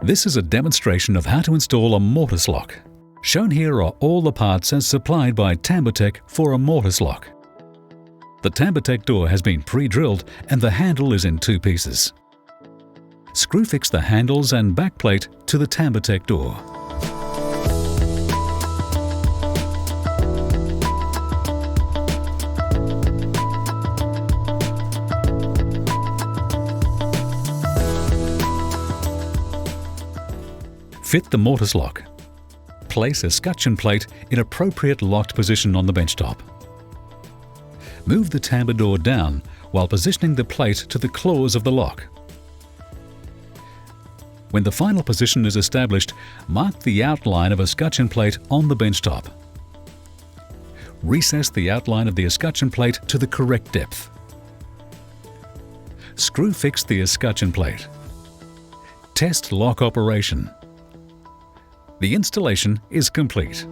This is a demonstration of how to install a Mortice lock. Shown here are all the parts as supplied by Tambour for a Mortice lock. The Tambour door has been pre-drilled and the handle is in two pieces. Screw fix the handles and backplate to the Tambour door. Fit the Mortice lock. Place a scutcheon plate in appropriate locked position on the benchtop. Move the Tambour door down while positioning the plate to the claws of the lock. When the final position is established, mark the outline of a escutcheon plate on the benchtop. Recess the outline of the escutcheon plate to the correct depth. Screw fix the escutcheon plate. Test lock operation. The installation is complete.